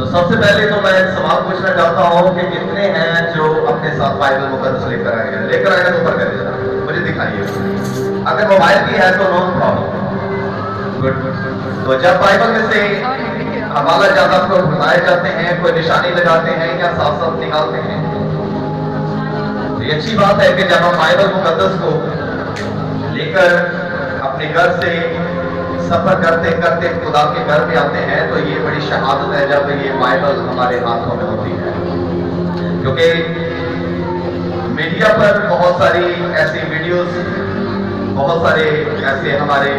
तो सबसे पहले तो मैं एक सवाल पूछना चाहता हूँ कि कितने हैं जो अपने साथ बाइबल मुकद्दस लेकर आए हैं? लेकर आए हैं तो ऊपर कर देना, मुझे दिखाइए। अगर मोबाइल भी है तो नो प्रॉब्लम, गुड। तो जब बाइबल में से हवाला ज्यादा को बताए जाते हैं, कोई निशानी लगाते हैं या साफ साफ निकालते हैं, तो ये अच्छी बात है कि जब हम बाइबल मुकद्दस को लेकर अपने घर से सफर करते करते खुदा के घर पे आते हैं, तो ये बड़ी शहादत है जब ये बाइबल हमारे हाथों में होती है। क्योंकि मीडिया पर बहुत सारी ऐसी वीडियोस, बहुत सारे ऐसे हमारे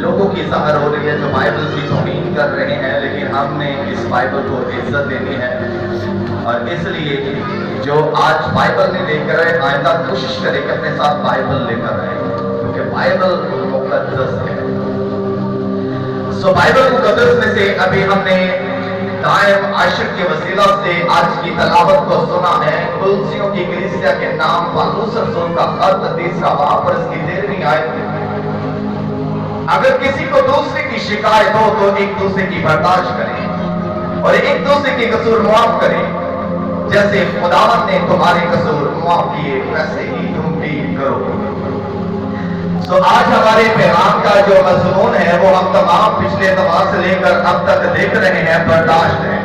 लोगों की ज़ाहिर हो रही है जो बाइबल की तौहीन कर रहे हैं, लेकिन हमने इस बाइबल को इज्जत देनी है। और इसलिए जो आज बाइबल नहीं लेकर आए, आइंदा कोशिश करें कि अपने साथ बाइबल लेकर आए, क्योंकि बाइबल मुकद्दस है। सो बाइबल मुकद्दस में से अभी हमने दायम आशिक के वसीला से आज की तलावत को सुना है। कुलसियों की कलीसिया के नाम पौलुस रसूल का खत 30वां बाब और इसकी 13वीं आयत। अगर किसी को दूसरे की शिकायत हो तो एक दूसरे की बर्दाश्त करें और एक दूसरे के कसूर माफ करें, जैसे खुदावंद ने तुम्हारे कसूर माफ किए वैसे ही तुम भी करो। तो आज हमारे पैगाम का जो मज़मून है वो हम तमाम पिछले तमाम से लेकर अब तक देख रहे हैं, बर्दाश्त है।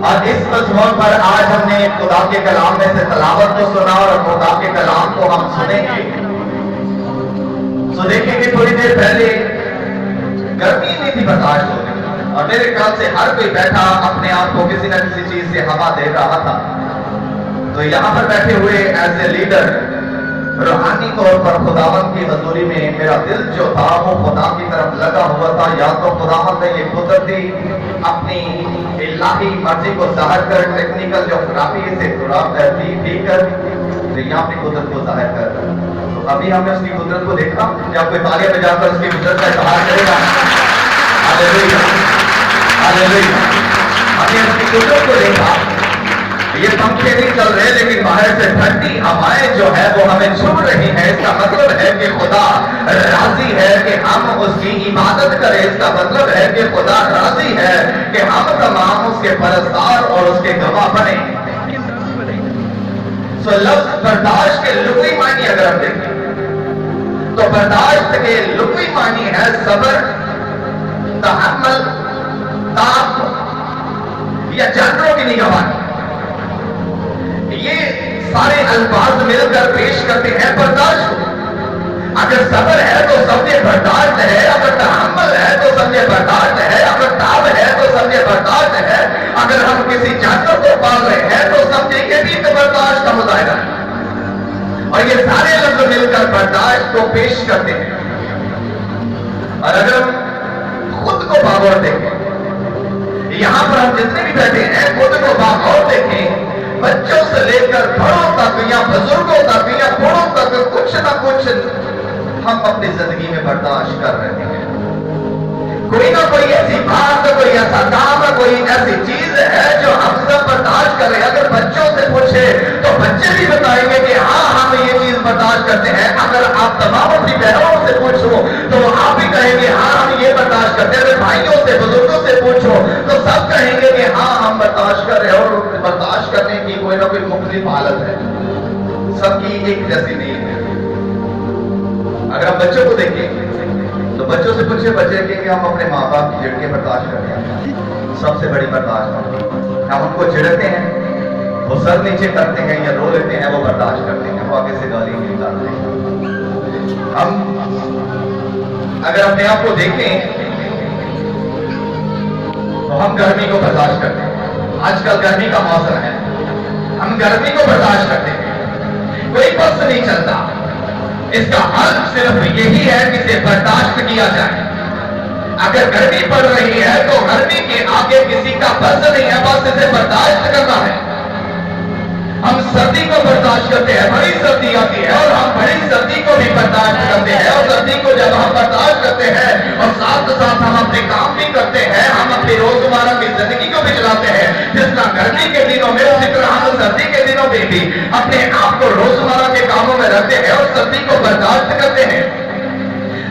और इस मज़मून पर आज हमने खुदा के कलाम में से तलावत को सुना और खुदा के कलाम को हम सुनेंगे। तो देखेंगे थोड़ी देर पहले गर्मी नहीं थी बर्दाश्त हो रही, और मेरे ख्याल से हर कोई बैठा अपने आप को किसी न किसी चीज से हवा दे रहा था। तो यहाँ पर बैठे हुए एज ए लीडर रूहानी तौर पर खुदावंद की हजूरी में मेरा दिल जो था वो खुदा की तरफ लगा हुआ था। या तो खुदावंद ने ये कुदरती अपनी इलाही मर्जी को जाहिर कर, टेक्निकल जो खराबी से ठीक कर, तो यहाँ अपनी कुदरत को जाहिर कर। तो अभी हमने उसकी कुदरत को देखा, या कोई तालियां बजाकर उसकी कुदरत का इज़हार करेगा? Hallelujah, hallelujah. हमने उसकी कुदरत को देखा। ये पंखे नहीं चल रहे, लेकिन बाहर से ठंडी हवाएं जो है वो हमें छू रही है। इसका मतलब है कि खुदा राजी है कि हम उसकी इबादत करें। इसका मतलब है कि खुदा राजी है कि हम तमाम उसके परस्तार और उसके गवाह बने। सो लफ्ज बर्दाश्त के लुग़वी मानी अगर हम देखें तो बर्दाश्त के लुग़वी मानी है सब्र, तहम्मुल, ताब या जानवरों की निगरानी। ये सारे अल्फाज मिलकर पेश करते हैं बर्दाश्त को। अगर सब्र है तो समझे बर्दाश्त है, अगर तहम्मुल है तो समझे बर्दाश्त है, अगर ताब है तो समझे बर्दाश्त है, अगर हम किसी जानवर को पाल रहे हैं तो समझे ये भी तो बर्दाश्त का मुजाहिरा है। और ये सारे लफ्ज मिलकर बर्दाश्त को पेश करते हैं। और अगर हम खुद को बागौर देखें, यहां पर हम जितने भी बैठे हैं खुद को बागौर देखें, बच्चों से लेकर बड़ों तक या बुजुर्गों तक या बूढ़ों तक कुछ ना कुछ हम अपनी जिंदगी में बर्दाश्त कर रहे हैं। कोई ना कोई ऐसी बात, कोई ऐसा काम, कोई ऐसी चीज है जो हम सब बर्दाश्त कर रहे हैं। अगर बच्चों से पूछे तो बच्चे भी बताएंगे कि हाँ हम ये चीज बर्दाश्त करते हैं। अगर आप तमाम अपनी बहनों से पूछो तो आप भी कहेंगे हाँ हम ये बर्दाश्त करते हैं। अगर भाइयों से बुजुर्गों से पूछो तो सब कहेंगे कि हाँ हम बर्दाश्त कर रहे हैं। और बर्दाश्त करने की कोई ना कोई मुख्तलिफ हालत है, सबकी एक जैसी नहीं है। अगर हम बच्चों को देखें तो बच्चों से पूछे, बच्चे कहेंगे हम अपने माँ बाप की झिड़के बर्दाश्त करते हैं, सबसे बड़ी बर्दाश्त। हम उनको झिड़कते हैं, वो सर नीचे करते हैं या रो लेते हैं, वो बर्दाश्त करते हैं, वो आगे से गाली नहीं निकालते हैं। हम अगर अपने आप को देखें तो हम गर्मी को बर्दाश्त करते हैं। आजकल गर्मी का मौसम है, हम गर्मी को बर्दाश्त करते हैं, कोई बस नहीं चलता। इसका हल सिर्फ यही है कि इसे बर्दाश्त किया जाए। अगर गर्मी पड़ रही है तो गर्मी के आगे किसी का बस नहीं है, बस इसे बर्दाश्त करना है। हम सर्दी को बर्दाश्त करते हैं, बड़ी सर्दी आती है और हम बड़ी सर्दी को भी बर्दाश्त करते हैं। और सर्दी को जब हम बर्दाश्त करते हैं और साथ साथ हम अपने काम भी करते हैं, हम अपनी रोजमर्रा की जिंदगी को भी चलाते हैं। जिस तरह गर्मी के दिनों में उसी तरह हम सर्दी के दिनों में भी अपने आप को रोजमर्रा के कामों में रखते हैं और सर्दी को बर्दाश्त करते हैं।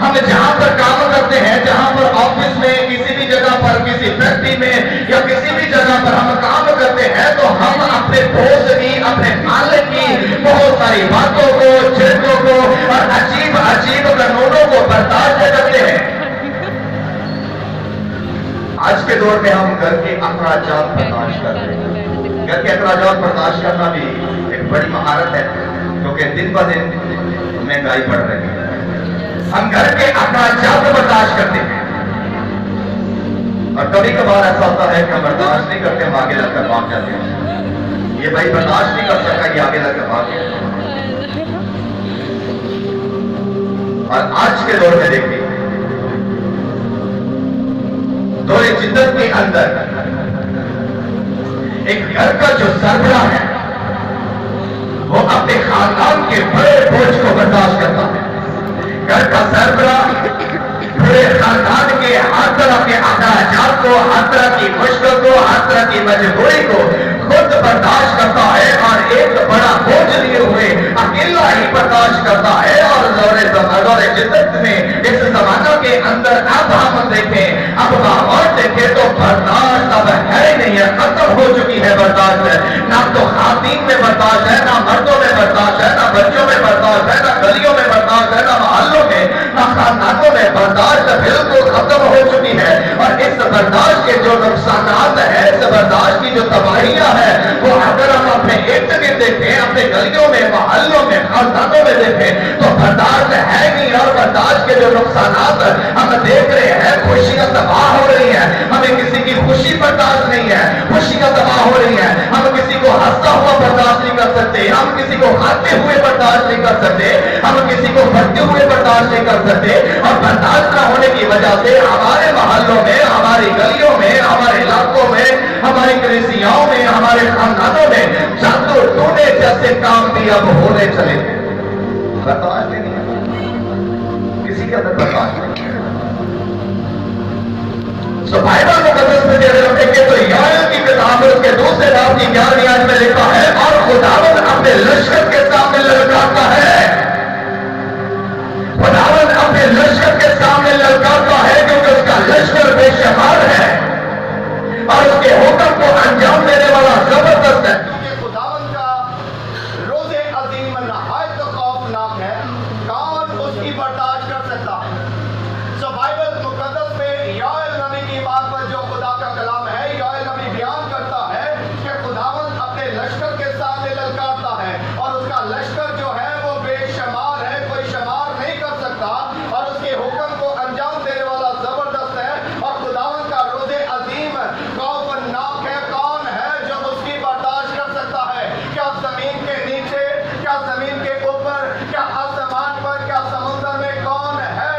हम जहां पर काम करते हैं, जहां पर ऑफिस में किसी भी जगह पर किसी फैक्ट्री में या किसी भी जगह पर हम काम करते हैं तो हम अपने बॉस की, अपने मालिक की बहुत सारी बातों को, चिड़ों को और अजीब अजीब कानूनों को बर्दाश्त करते हैं। आज के दौर में हम घर के अखराजात बर्दाश्त करते हैं। घर के अखराजात बर्दाश्त करना भी एक बड़ी महारत है, क्योंकि दिन ब दिन महंगाई बढ़ रही है। हम घर के अखराजात बर्दाश्त करते हैं और कभी कभार ऐसा होता है कि हम बर्दाश्त नहीं करते, हम आगे लगकर भाग जाते हैं। ये भाई बर्दाश्त नहीं कर सका, ये आगे लगकर भाग गया। और आज के दौर में देखिए, दौरे जिद्दत के अंदर एक घर का जो सरबराह है वो अपने खानदान के बड़े बोझ को बर्दाश्त करता है। घर का सरबराह पूरे खानदान के हर तरह के अखराजात को, हर तरह की मुश्किल को, हर तरह की मजबूरी को खुद बर्दाश्त करता है और एक बड़ा बोझ लिए हुए अकेला ही बर्दाश्त करता है। और दौरे जिद्दत में इस जमाना के अंदर अब हम देखें, अब माहौल देखें तो बर्दाश्त अब है ही नहीं है, खत्म हो चुकी है बर्दाश्त। ना तो खातीन में बर्दाश्त है, ना मर्दों में बर्दाश्त है, ना बच्चों में बर्दाश्त है, ना गलियों में बर्दाश्त है, ना मोहल्लों में, ना खानदानों में बर्दाश्त बिल्कुल खत्म हो चुकी है। और इस बर्दाश्त के जो नुकसानात है, इस बर्दाश्त की जो तबाहियां है, वो अगर हम अपने इर्द गिर्द देखें, अपने गलियों में, मोहल्लों में, खानदानों में देखें तो बर्दाश्त है नहीं। और बर्दाश्त के जो नुकसानात हम देख रहे हैं, खुशियां तबाह हो रही है, हमें किसी की खुशी बर्दाश्त नहीं है, खुशियां तबाह हो रही है, हम किसी को हंसता हुआ बर्दाश्त नहीं कर सकते, हम किसी को खाते हुए बर्दाश्त नहीं कर सकते, हम किसी को भरते हुए बर्दाश्त नहीं कर सकते। और बर्दाश्त न होने की वजह से हमारे मोहल्लों में, हमारी गलियों में, हमारे इलाकों में, हमारी कलीसियाओं में, हमारे खानदानों में जादू टूने जैसे काम भी अब होने चले। बर्दाश्त नहीं है, किसी के अंदर बर्दाश्त नहीं है। बाइबल मुकद्दस में अगर हम देखें तो याएल की किताब में उसके दूसरे बाब की 11वीं आयत में लिखा है, और खुदावंद अपने लश्कर के सामने ललकारता है, खुदावंद अपने लश्कर के सामने ललकारता है, क्योंकि उसका लश्कर बेशुमार है और उसके हुक्म को अंजाम देने वाला जबरदस्त है। क्योंकि खुदावंद का रोज़े अज़ीम नहायत खौफनाक है, कौन उसकी बर्दाश्त कर सकता है। सो बाइबल मुकद्दस में याएल नबी की बात पर जो खुदा का कलाम है, याएल नबी बयान करता है कि खुदावंद अपने लश्कर के सामने ललकारता है और उसका लश्कर जो है वो बेशुमार है, कोई शुमार नहीं कर सकता, और उसके हुक्म को अंजाम देने वाला जबरदस्त है। और खुदावंद का रोज़े अज़ीम खौफनाक है, कौन है जो उसकी बर्दाश्त कर सकता है। क्या जमीन के नीचे, क्या जमीन के ऊपर, क्या आसमान पर, क्या समुद्र में, कौन है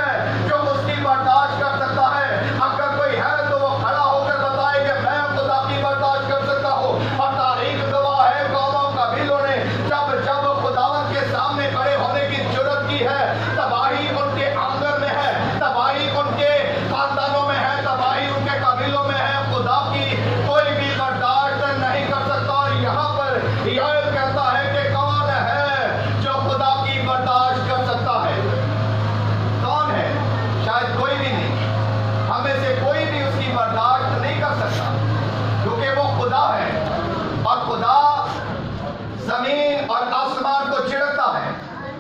जो उसकी बर्दाश्त कर सकता है। अगर कोई है तो वो खड़ा होकर बताए कि मैं खुदा की बर्दाश्त कर सकता हूँ। और तारीख गवाह है, कौमों कबीलों ने जब जब खुदावंद के सामने खड़े होने की जुर्रत की है, तबाही उनके आंगन में है, तबाही उनके खानदानों में है, तबाही उनके कबीलों में है। खुदा की कोई भी बर्दाश्त नहीं कर सकता। और यहाँ पर याएल कहता है कि कौन है जो खुदा की बर्दाश्त कर सकता है। कौन है? शायद कोई भी नहीं, हमें से कोई भी उसकी बर्दाश्त नहीं कर सकता, क्योंकि वो खुदा है। और खुदा जमीन और आसमान को चिढ़ता है।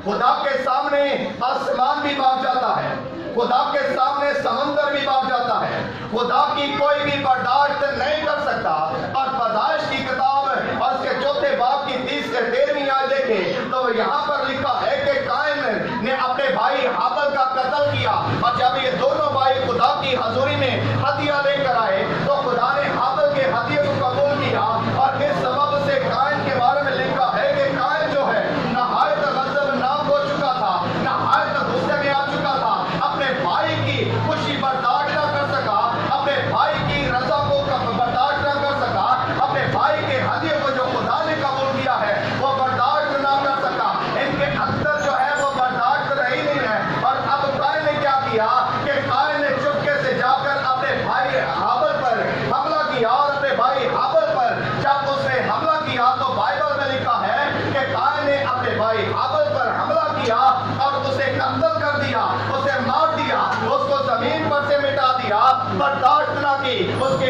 खुदा के सामने आसमान भी भाग जाता है, खुदा के सामने समुद्र भी भाग जाता है। खुदा की कोई भी बर्दाश्त नहीं कर सकता। और पैदाइश की किताब और उसके चौथे बाब की 13वीं आयत देखें तो यहाँ पर लिखा है कि कायन ने अपने भाई हाबिल का कत्ल किया, और जब ये दोनों भाई खुदा की हजूरी में हदिया लेकर आए तो खुदा ने हाबिल के हदिये को कबूल किया। और इस सबब से कायन के बारे में लिखा है कि कायन जो है नहायत गज़बनाक हो चुका था, नहायत गुस्से में आ चुका था, अपने भाई की खुशी बर्दाश्त न कर सका, अपने भाई की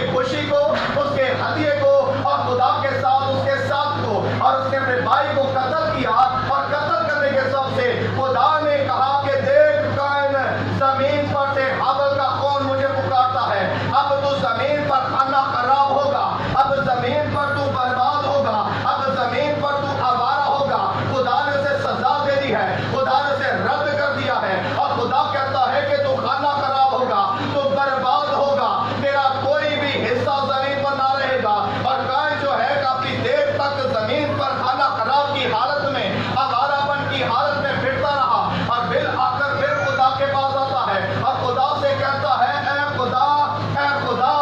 उसकी खुशी को, उसके हदिये को और खुदा के साथ उसके साथ को, और उसने अपने भाई को कत्ल किया। और कत्ल करने के सबसे खुदा ने कहा कि देख कायन, जमीन पर से हाबल का खून मुझे पुकारता है। अब तू जमीन पर खाना खराब होगा, अब जमीन पर तू बर्बाद होगा, अब जमीन पर तू आवारा होगा। खुदा ने उसे सजा दे दी है, खुदा ने उसे रद्द कर दिया है। और खुदा कहता है कि तू खाना खराब होगा, तू बर्बाद होगा, तेरा कोई भी हिस्सा जमीन पर ना रहेगा। और कायन जो है काफी देर तक जमीन पर खाना खराब की हालत में, आवारापन की हालत में फिरता रहा। और बिल आकर फिर खुदा के पास आता है और खुदा से कहता है, ऐ खुदा, ऐ खुदा,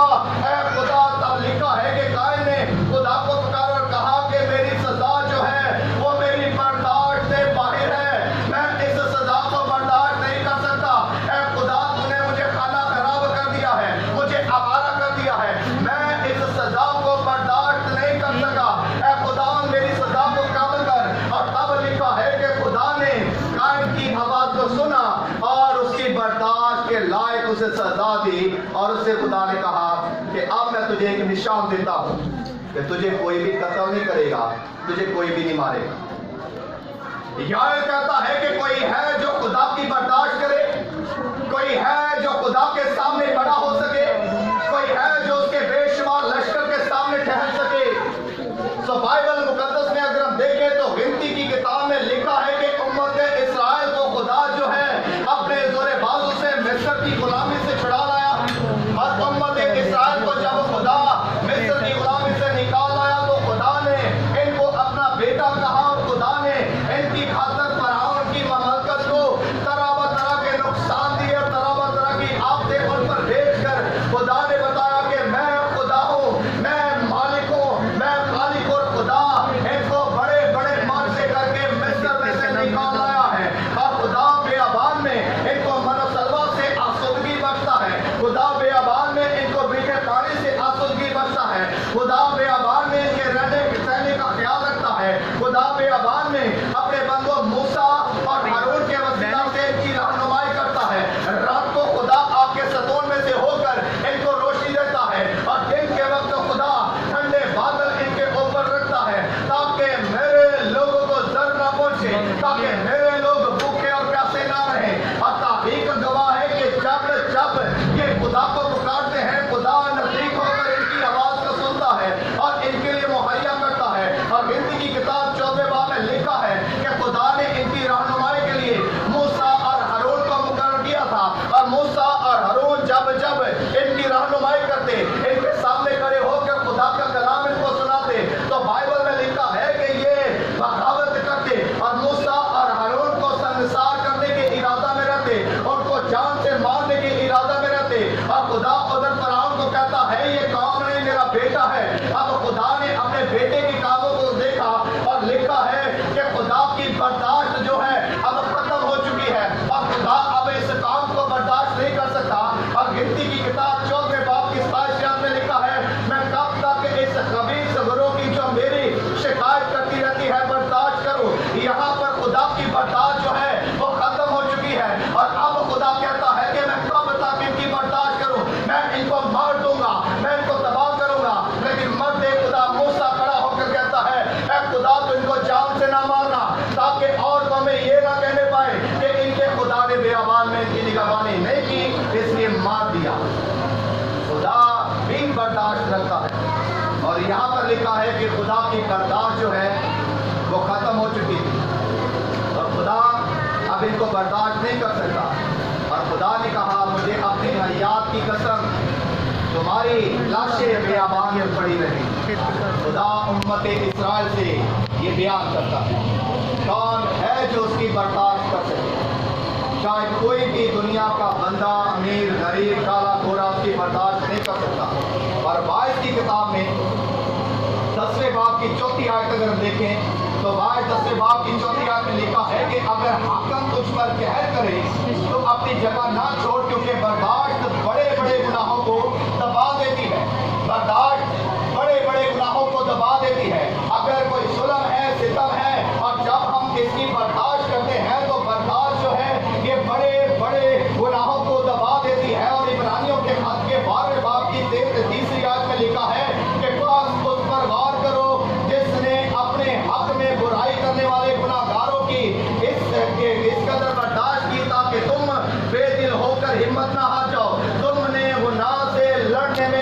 ऐ खुदा। तब लिखा है कि कायन ने खुदा को पुकारा और कहा कि मेरी सजा जो है वो मेरी बर्दाश्त से बाहर है, मैं इस सजा को बर्दाश्त नहीं कर सकता। ऐ खुदा, तूने मुझे खाना खराब कर दिया है, मुझे आवारा कर दिया है, मैं इस सजा को बर्दाश्त नहीं कर सका। ऐ खुदा, मेरी सजा को कम कर। और तब लिखा है कि खुदा ने कायन की आवाज को सुना और उसकी बर्दाश्त के लायक उसे सजा दी। और उससे खुदा ने कहा कि अब मैं तुझे एक निशान देता हूं कि तुझे कोई भी कत्ल नहीं करेगा, तुझे कोई भी नहीं मारेगा। यार कहता है कि कोई है जो खुदा की बर्दाश्त करे, कोई है जो खुदा के सामने खड़ा हो सके, कोई है जो उसके बेशुमार लश्कर के सामने ठहर सके। सो बाइबल मुकद्दस में अगर हम देखें तो गिनती की किताब में लिखा है कि उम्मत इस्राएल को खुदा जो है अपने जोरे बाजू से मिस्र की गुलामी से छुड़ा लाया। और उम्मत इस्राएल को जब खुदा मिस्र की गुलामी से निकाल लाया तो खुदा ने इनको अपना बेटा कहा। और खुदा ने इनकी खातर फरौन की ममलकत को तरह के नुकसान दिए और तरह की आफतें उन पर भेजकर खुदा ने बताया कि मैं खुदा हूँ, मैं मालिक हूँ, मैं खालिक और खुदा। इनको बड़े बड़े मन से करके मिस्र में से निकाल लाया है। और खुदा बेअबान में इनको मनोसलवा से आसूदगी बख्शता है, खुदा बेअबान में इनको मीठे पानी से आसूदगी बख्शता है, खुदा बेअबान में इनके रहने सहने का ख्याल रखता है, खुदा बेअबान में अपने बंदों मूसा और हारून के वसीला से इनकी रहनुमाई करता है। रात को खुदा आग के सतून में से होकर इनको रोशनी देता है और दिन के वक्त खुदा ठंडे बादल इनके ऊपर रखता है ताकि मेरे लोगों को जर ना पहुंचे, ताकि मेरे लोग भूखे और प्यासे ना रहे। और तारीख गवाह है कि जब जब ये खुदा को पुकारते हैं, खुदा नजदीक होकर इनकी आवाज को सुनता है और इनके लिए मुहैया करता है। और गिनती की किताब 14वें बाब में लिखा है कि खुदा ने इनकी रहनुमाई के लिए मूसा और हारून को मुकर्रर किया था। और मूसा और हारून जब जब इनकी रहनुमाई करते, इनके सामने खड़े होकर खुदा का कलाम इनको सुनाते, तो बाइबल में लिखा है कि ये बगावत करते और मूसा और हारून को संसार करने के इरादा में रहते, उनको जान से मारने के इरादा में रहते। और खुदा उधर फरौन को कहता है ये कौन है, मेरा बेटा है। अब खुदा ने अपने बेटे के कामों को देखा और लिखा है कि खुदा की बर्दाश्त जो है अब खत्म हो चुकी है और खुदा अब इस काम को बर्दाश्त नहीं कर सकता। और गिनती की किताब 14वें बाब की 27 में लिखा है, मैं कब तक इस खबीस गिरोह की जो मेरी शिकायत करती रहती है बर्दाश्त करूं। यहाँ पर खुदा की बर्दाश्त जो है वो खत्म हो चुकी है। और अब खुदा कहता है कि मैं कब तक इनकी बर्दाश्त करूं, मैं इनको मार दूंगा, मैं इनको तबाह करूंगा। लेकिन मर्द खुदा मूसा खड़ा होकर कहता है, ऐ खुदा तू इनको जान से ना मारना, ताकि और तो हमें ये ना कहने पाए कि इनके खुदा ने बेअबान में इनकी निगहबानी नहीं की, इसलिए मार दिया। खुदा भी बर्दाश्त रखता है। और यहाँ पर लिखा है कि खुदा की बर्दाश्त जो है वो खत्म हो चुकी थी और खुदा अब इनको बर्दाश्त नहीं कर सकता। और खुदा ने कहा, मुझे अपनी हयात की कसम, तुम्हारी लाशें बेअबान में पड़ी रही। खुदा उम्मत इस्राएल से ये बयान करता है, कौन है जो उसकी बर्दाश्त कर सके। शायद कोई भी दुनिया का बंदा, अमीर, गरीब, काला गोरा उसकी बर्दाश्त नहीं कर सकता। और 22 की किताब में 10वें बाब की 4थी आयत अगर हम देखें तो 10वें बाब की 4थी आयत में लिखा है कि अगर हाकिम तुझ पर कहर करे तो अपनी जगह ना छोड़, क्योंकि बर्दाश्त बड़े बड़े गुनाहों को दबा देती है। बर्दाश्त बड़े बड़े गुनाहों को दबा देती है। अगर कोई जुल्म है, सितम है, और जब हम इसकी बर्दाश्त करते हैं तो बर्दाश्त जो है ये बड़े बड़े गुनाहों को दबा देती है। और इब्रानियों के खत के 12वें बाब की 3 से 3 आयत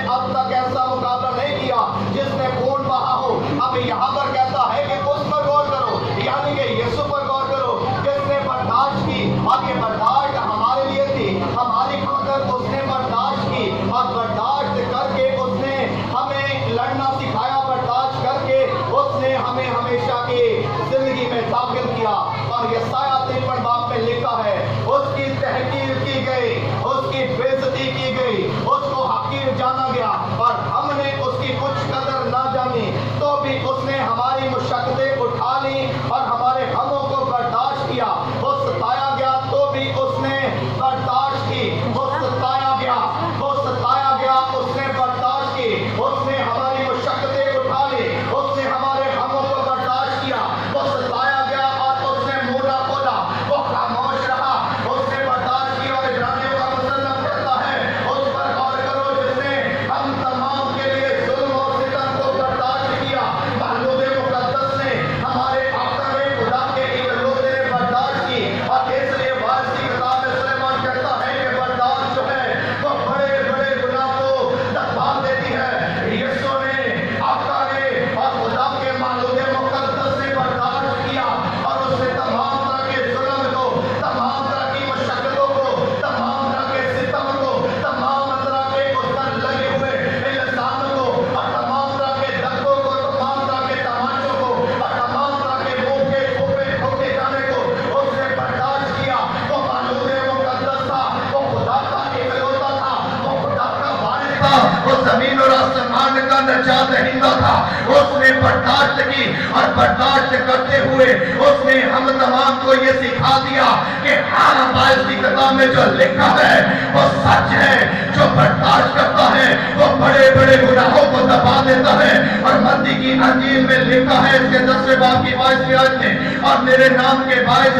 अब तक ऐसा मुकाबला नहीं किया जिसने खून बहा हो। अब यहाँ पर कहता है कि उस पर गौर करो, यानी कि यीशु पर गौर करो जिसने बर्दाश्त की। अब ये बर्दाश्त हमारे लिए थी, हमारी खातिर उसने बर्दाश्त की और बर्दाश्त करके उसने हमें लड़ना सिखाया, बर्दाश्त करके उसने हमें हमेशा की जिंदगी में दाखिल किया। और यशायाह 53 बाब में लिखा है, उसकी तहकीर की गई, उसकी बेइज्जती की गई, उसको हकीर जाना गया और हमने उसकी कुछ कदर ना जानी, तो भी उसने हमारी मुशक्कतें उठा ली और हमारे गमों को बर्दाश्त किया। वो सताया गया तो भी उसने बर्दाश्त की, वो सताया गया, वो सताया गया, उसने बर्दाश्त की, उसने हमारी मुशक्कतें उठा ली, उसने हमारे गमों को बर्दाश्त किया। वो सताया गया और उसने मुंह ना खोला, वो खामोश रहा, उसने बर्दाश्त की। और इब्रानियों का मुसन्नफ कहता है, उस पर गौर करो जिसने हम तमाम के लिए जुल्म और सितम को बर्दाश्त किया। महलूद मुक़द्दस ने हमारे आका ने खुदा के इकलौते ने बर्दाश्त की। और इसलिए वारिस की किताब में सुलेमान कहता है कि बर्दाश्त जो है वो बड़े बड़े गुनाह को दबा देती है। यीशु ने, आका ने और खुदा के महलूद मुक़द्दस ने बर्दाश्त किया और उसने तमाम तरह के जुल्म को, तमाम तरह की मशक्कतों को, तमाम तरह के सितम को, तमाम तरह के उस पर लगे हुए इल्जामों को और तमाम तरह के धक्कों को, तमाम तरह के तमाचों को और तमाम तरह के मुंह के खोपे ठोके जाने को उसने बर्दाश्त किया। वो महलूद मुक़द्दस था, वो खुदा का इकलौता था, वो खुदा का वारिस था, वो जमीन और आसमान का नजात दहिंदा था। उसने बर्दाश्त की और बर्दाश्त करते हुए उसने हम तमाम को ये सिखा दिया कि हाँ, बाइबल की किताब में जो लिखा है वो सच है। जो बर्दाश्त करता है वो बड़े बड़े गुनाहों को दबा देता है। और मत्ती की अंजील में लिखा है इसके 10वें बाब की 22वीं आयत में, और मेरे नाम के बायस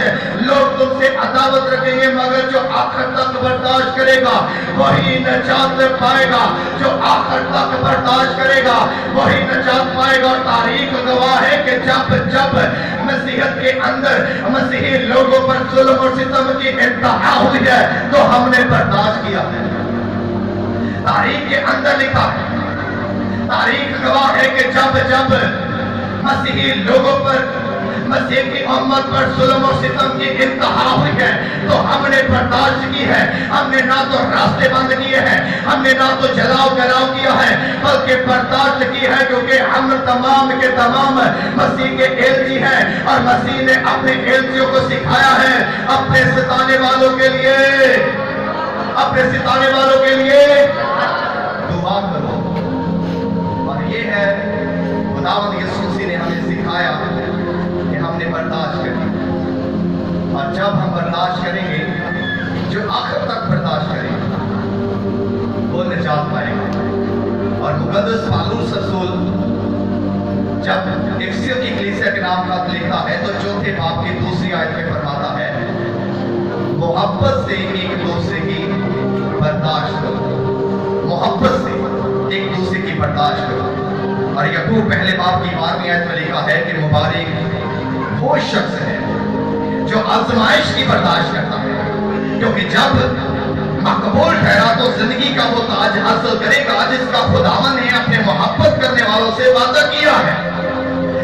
लोग तुमसे अदावत रखेंगे, मगर जो आखिर तक बर्दाश्त करेगा वही नजात पाएगा। जो आखिर तक बर्दाश्त करेगा वही नजात पाएगा। और तारीख गवाह है कि जब जब मसीहत के अंदर मसीही लोगों पर जुल्म और सितम की इंतहा हुई है तो हमने बर्दाश्त किया है। तारीख के अंदर लिखा है, तारीख गवाह है कि जब जब मसीही लोगों पर, मसीह की उम्मत पर जुल्म और सितम की इंतहा हुई है तो हमने बर्दाश्त की है। हमने ना तो रास्ते बंद किए हैं, हमने ना तो जलाओ गलाओ किया है, बल्कि बर्दाश्त की है, क्योंकि हम तमाम के तमाम मसीह के एलची हैं। और मसीह ने अपने एलचियों को सिखाया है अपने सिताने वालों के लिए, अपने सिताने वालों के लिए दुआ करो। और ये है खुदावंद यीशु मसीह ने हमें सिखाया कि हमने बर्दाश्त करनी। और जब हम बर्दाश्त करेंगे, जो आखिर तक बर्दाश्त करेंगे वो निजात पाएगा। और मुकद्दस पौलुस रसूल जब इफिसियों की कलीसिया के नाम खत लिखा है तो 4 बाब की 2री आयत में फरमाता है, मोहब्बत से एक दूसरे की बर्दाश्त करो, मोहब्बत से एक दूसरे की बर्दाश्त करो। और याकूब 1 बाब की 12वीं आयत में लिखा है कि मुबारक वो शख्स है जो आजमाइश की बर्दाश्त करता है, क्योंकि जब मकबूल ठहरा तो जिंदगी का वो ताज हासिल करेगा जिसका खुदावन ने अपने मोहब्बत करने वालों से वादा किया है।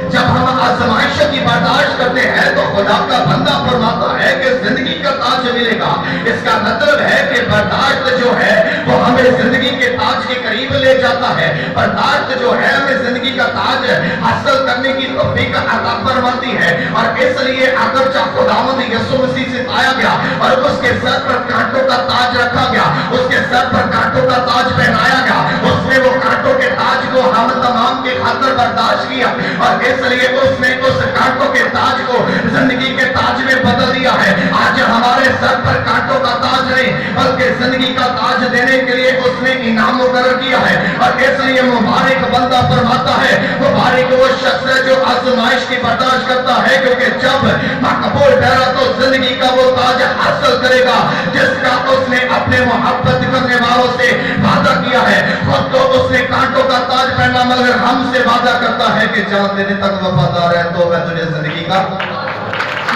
जब हम आजमाइशों की बर्दाश्त करते हैं तो खुदा का बंदा फरमाता है कि जिंदगी का ताज मिलेगा। इसका मतलब है कि बर्दाश्त जो है वो हमें जिंदगी के ताज के करीब ले जाता है। बर्दाश्त जो है हमें जिंदगी का ताज हासिल करने की तौफीक अता फरमाती है। और इसलिए अगर चाहे खुदावंद यीशु मसीह से पाया गया और उसके सर पर कांटों का ताज रखा गया, उसके सर पर कांटों का ताज पहनाया गया, उसने वो कांटों के ताज को हम तमाम के खातिर बर्दाश्त किया और इसलिए उसने उस कांटों के ताज को जिंदगी के ताज में बदल दिया है। आज हमारे सर पर कांटों का ताज नहीं बल्कि जिंदगी का ताज देने के लिए उसने इनाम मुकर्रर किया है। और इसलिए मुबारक बंदा फरमाता है, मुबारक वो शख्स है जो आजमाइश की बर्दाश्त करता है, क्योंकि जब मकबूल ठहरा तो जिंदगी का वो ताज हासिल करेगा जिसका उसने अपने मोहब्बत करने वालों से वादा किया है। खुद तो उसने कांटों का ताज पहना मगर हमसे वादा करता है कि जान देने तक वफादार है तो मैं तुझे जिंदगी का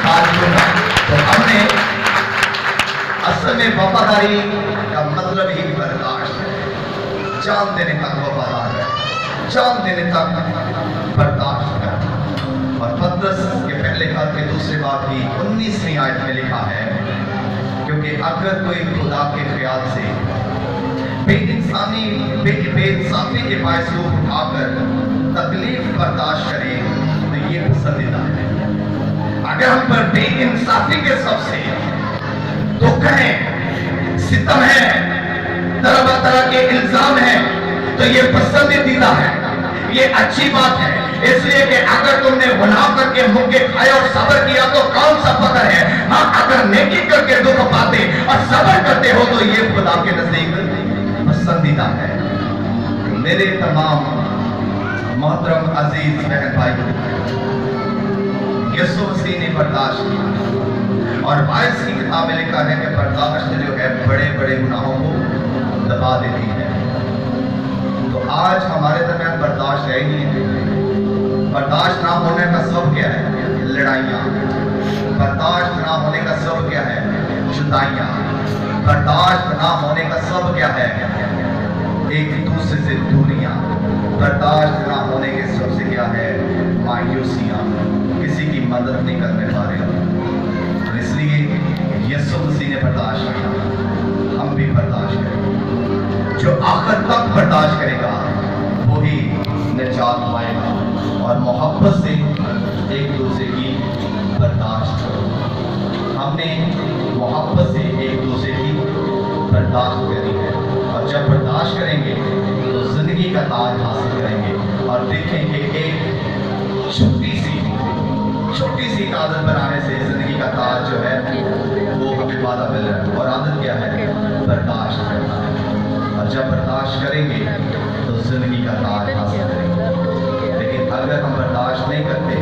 ताज दूंगा। तो हमने असल में वफादारी का मतलब ही बर्दाश्त है। जान देने तक वफादार रहे, जान देने तक बर्दाश्त कर। और पतरस के पहले खत के दूसरे बाब की 19वीं आयत में लिखा है, क्योंकि अगर कोई खुदा के ख्याल से बेइंसाफी के बायस रूप उठाकर तकलीफ बर्दाश्त करे तो ये पसंदीदा है। अगर हम पर बेइंसाफी के सबसे दुख है, सितम है, तरह तरह के इल्जाम है, तो ये पसंदीदा है, ये अच्छी बात है। इसलिए कि अगर तुमने गुनाह करके मुक्के खाए और सब्र किया तो कौन सा फख्र है। हाँ, अगर नेकी करके दुख पाते और सब्र करते हो तो ये खुदा के नजदीक पसंदीदा है। मेरे तमाम मोहतरम अजीज बहन भाई, यीशु मसीह ने बर्दाश्त किया और वाइस की किताब में लिखा है कि बर्दाश्त जो है बड़े बड़े गुनाहों को दबा देती है। तो आज हमारे दरमियान बर्दाश्त है ही नहीं है। बर्दाश्त ना होने का सब क्या है? लड़ाइयाँ। बर्दाश्त ना होने का सब क्या है? जुदाइयाँ। बर्दाश्त ना होने का सब क्या है? एक दूसरे से दूरियाँ। बर्दाश्त ना होने के सबसे क्या है? मायूसियाँ, किसी की मदद नहीं करने पा रहे। तो इसलिए यीशु मसीह ने बर्दाश्त किया, हम भी बर्दाश्त करें। जो आखिर तक बर्दाश्त करेगा वही निजात पाएगा। और मोहब्बत से एक दूसरे की बर्दाश्त करो। हमने मोहब्बत से एक दूसरे की बर्दाश्त करनी है, और जब बर्दाश्त करेंगे तो जिंदगी का ताज हासिल करेंगे और देखेंगे एक छोटी सी आदत बनाने से जिंदगी का ताज जो है वो हमें वादा मिल रहा है। और आदत क्या है? बर्दाश्त करना है। और जब बर्दाश्त करेंगे तो जिंदगी का ताज हासिल करेंगे। लेकिन अगर हम बर्दाश्त नहीं करते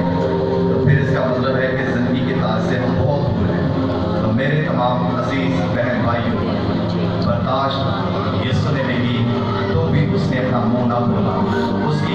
तो फिर इसका मतलब है कि जिंदगी के ताज से हम बहुत दूर हैं। तो मेरे तमाम अजीज बहन भाइयों, बर्दाश्त यीशु ने नहीं तो भी उसने अपना मुंह ना खोला, उसकी